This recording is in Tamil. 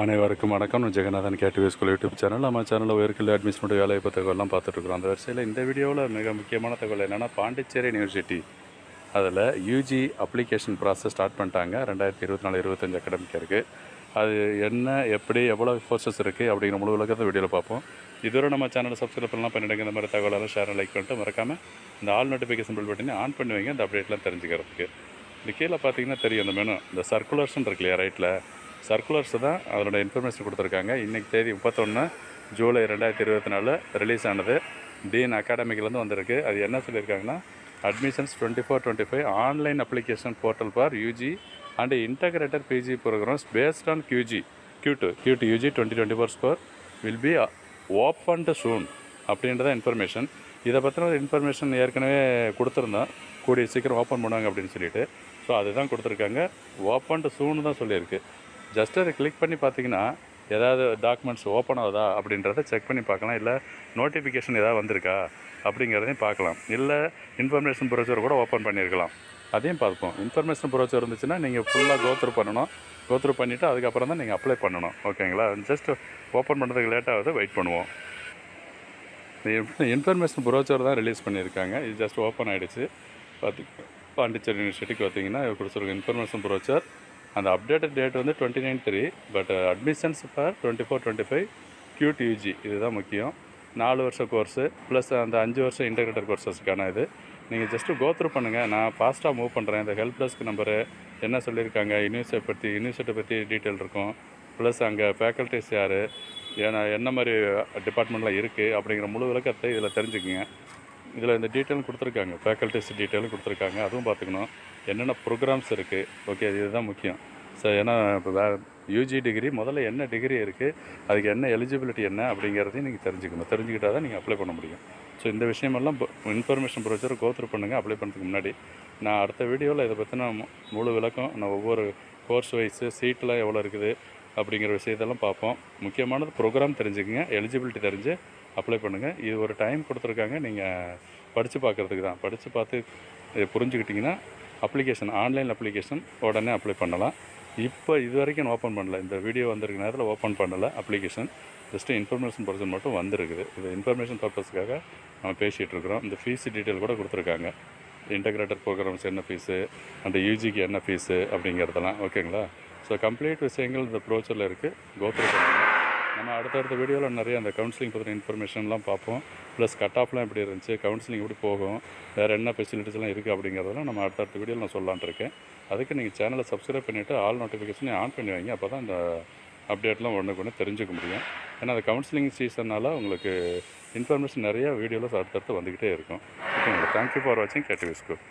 அனைவருக்கும் வணக்கம். Jeganathan KTV school YouTube channel. நம்ம சேனலில் உயர்கல்வி அட்மிஷனோட வேலைவாய்ப்பு தகவலாம் பார்த்துட்ருக்குறோம். அந்த வரிசையில் இந்த வீடியோவில் மிக முக்கியமான தகவல் என்னென்னா, பாண்டிச்சேரி யூனிவர்சிட்டி அதில் யூஜி அப்ளிகேஷன் ப்ராசஸ் ஸ்டார்ட் பண்ணிட்டாங்க. 2024-25 அகாடமிக் இருக்குது. அது என்ன, எப்படி, எவ்வளோ கோர்சஸ் இருக்குது அப்படிங்கிற முழு விளக்கத்தை வீடியோவில் பார்ப்போம். இதுவரை நம்ம சேனலை சப்ஸ்கிரைப் பண்ணலாம் பண்ணிவிடுங்க. இந்த மாதிரி தகவலெல்லாம் ஷேர் லைக் பண்ணிட்டு மறக்காமல் இந்த ஆல் நோட்டிஃபிகேஷன் பில் பட்டனை ஆன் பண்ணி வைங்க, இந்த அப்டேட்லாம் தெரிஞ்சுக்கிறதுக்கு. இந்த கீழே பார்த்தீங்கன்னா தெரியும், இந்த மெனு, இந்த சர்க்குலர்ஸ்ன்னு இருக்கு இல்லையா, ரைட்டில் சர்க்குலர்ஸ் தான் அதனோட இன்ஃபர்மேஷன் கொடுத்துருக்காங்க. இன்றைக்கி தேதி 31 ஜூலை 2024 ரிலீஸ் ஆனது. டீன் அகாடமிக்லேருந்து வந்திருக்கு. அது என்ன சொல்லியிருக்காங்கன்னா, admissions 24-25 online application portal for UG and integrated PG programs based on Q2 UG 2024 score will be opened soon அப்படின்றத இன்ஃபர்மேஷன். இதை பற்றின இன்ஃபர்மேஷன் ஏற்கனவே கொடுத்துருந்தோம், கூடிய சீக்கிரம் ஓப்பன் பண்ணுவாங்க அப்படின்னு சொல்லிட்டு. ஸோ அதுதான் கொடுத்துருக்காங்க. ஓப்பன்டு சூன்னு தான் சொல்லியிருக்கு. ஜஸ்ட் அதை கிளிக் பண்ணி பார்த்தீங்கன்னா ஏதாவது டாக்குமெண்ட்ஸ் ஓப்பன் ஆகுதா அப்படின்றத செக் பண்ணி பார்க்கலாம். இல்லை நோட்டிஃபிகேஷன் ஏதாவது வந்திருக்கா அப்படிங்கிறதையும் பார்க்கலாம். இல்லை இன்ஃபர்மேஷன் ப்ரௌசர் கூட ஓப்பன் பண்ணியிருக்கலாம், அதையும் பார்ப்போம். இன்ஃபர்மேஷன் ப்ரௌசர் இருந்துச்சுன்னா நீங்கள் ஃபுல்லாக கோத்ரூ பண்ணணும். கோத்ரூ பண்ணிவிட்டு அதுக்கப்புறம் தான் நீங்கள் அப்ளை பண்ணணும். ஓகேங்களா? ஜஸ்ட் ஓப்பன் பண்ணுறதுக்கு லேட்டாகுது, வெயிட் பண்ணுவோம். இன்ஃபர்மேஷன் ப்ரௌசர் தான் ரிலீஸ் பண்ணியிருக்காங்க. இது ஜஸ்ட் ஓப்பன் ஆகிடுச்சு. பாண்டிச்சேரி யூனிவர்சிட்டிக்கு பார்த்தீங்கன்னா கொடுத்துருக்க இன்ஃபர்மேஷன் ப்ரௌசர். அந்த அப்டேட்டட் டேட் வந்து 29/3, பட் அட்மிஷன்ஸ் ஃபார் 24-25 Q2UG இதுதான் முக்கியம். 4 வருஷ கோர்ஸு ப்ளஸ் அந்த 5 வருஷம் இன்டகிரேட்டட் கோர்ஸஸ்க்கான இது. நீங்கள் ஜஸ்ட்டு கோத்ரூ பண்ணுங்கள். நான் ஃபாஸ்ட்டாக மூவ் பண்ணுறேன். இந்த ஹெல்ப் டெஸ்க் நம்பரு என்ன சொல்லியிருக்காங்க, யூனிவர்சிட்டி பற்றி டீட்டெயில் இருக்கும். ப்ளஸ் அங்கே ஃபேக்கல்ட்டிஸ் யார், என்ன மாதிரி டிபார்ட்மெண்ட்டில் இருக்குது அப்படிங்கிற முழு விளக்கத்தை இதில் தெரிஞ்சுக்குங்க. இதில் இந்த டீட்டெயிலும் கொடுத்துருக்காங்க, ஃபேக்கல்ட்டிஸ் டீட்டெயிலும் கொடுத்துருக்காங்க, அதுவும் பார்த்துக்கணும். என்னென்ன ப்ரோக்ராம்ஸ் இருக்குது. ஓகே, இதுதான் முக்கியம். ஸோ ஏன்னா இப்போ யூஜி டிகிரி முதல்ல என்ன டிகிரி இருக்குது, அதுக்கு என்ன எலிஜிபிலிட்டி என்ன அப்படிங்கிறதையும் நீங்கள் தெரிஞ்சுக்கணும். தெரிஞ்சுக்கிட்டால் தான் நீங்கள் அப்ளை பண்ண முடியும். ஸோ இந்த விஷயமெல்லாம் இன்ஃபர்மேஷன் ப்ரொசீஜர் கோத்ரூ பண்ணுங்கள் அப்ளை பண்ணுறதுக்கு முன்னாடி. நான் அடுத்த வீடியோவில் இதை பற்றின முழு விளக்கம், நான் ஒவ்வொரு கோர்ஸ் வைஸு சீட்டில் எவ்வளோ இருக்குது அப்படிங்கிற விஷயத்தெல்லாம் பார்ப்போம். முக்கியமானது ப்ரோக்ராம் தெரிஞ்சுக்கங்க, எலிஜிபிலிட்டி தெரிஞ்சு அப்ளை பண்ணுங்கள். இது ஒரு டைம் கொடுத்துருக்காங்க, நீங்கள் படித்து பார்க்குறதுக்கு தான். படித்து பார்த்து இதை புரிஞ்சுக்கிட்டிங்கன்னா ஆன்லைன் அப்ளிகேஷன் உடனே அப்ளை பண்ணலாம். இப்போ இது வரைக்கும் ஓப்பன் பண்ணல, இந்த வீடியோ வந்திருக்க நேரத்தில் ஓப்பன் பண்ணலை அப்ளிகேஷன். ஜஸ்ட்டு இன்ஃபர்மேஷன் பர்சன் மட்டும் வந்திருக்குது. இது இன்ஃபர்மேஷன் பர்பஸ்க்காக நம்ம பேசிகிட்டு இருக்கிறோம். இந்த ஃபீஸ் டீட்டெயில் கூட கொடுத்துருக்காங்க. இன்டகிரேட்டட் ப்ரோக்ராம்ஸ் என்ன ஃபீஸு, அந்த யூஜிக்கு என்ன ஃபீஸு அப்படிங்கிறதெல்லாம். ஓகேங்களா? ஸோ கம்ப்ளீட் விஷயங்கள் இந்த ப்ரோச்சரில் இருக்குது. கோத்ரூ பண்ணுங்கள். நம்ம அடுத்தடுத்த வீடியோவில் நிறைய அந்த கவுன்சிலிங் பற்றின இன்ஃபர்மேஷன்லாம் பார்ப்போம். ப்ளஸ் கட் ஆஃப்லாம் எப்படி இருந்துச்சு, கவுன்சிலிங் எப்படி போகும், வேறு என்ன ஃபெசிலிட்டிஸ்லாம் இருக்குது அப்படிங்கிறதெல்லாம் நம்ம அடுத்தடுத்த வீடியோவில் நான் சொல்லலான்ட்டு இருக்கேன். அதுக்கு நீங்கள் சேனலை சப்ஸ்கிரைப் பண்ணிவிட்டு ஆல் நோட்டிஃபிகேஷனை ஆன் பண்ணி வைங்க. அப்போ தான் இந்த அப்டேட்லாம் ஒன்று தெரிஞ்சுக்க முடியும். ஏன்னா அந்த கவுன்சிலிங் சீசனால் உங்களுக்கு இன்ஃபர்மேஷன் நிறையா வீடியோவில் அடுத்தடுத்து வந்துக்கிட்டே இருக்கும். ஓகேங்களா? தேங்க்யூ ஃபார் வாட்சிங் கேடிவி ஸ்கூல்.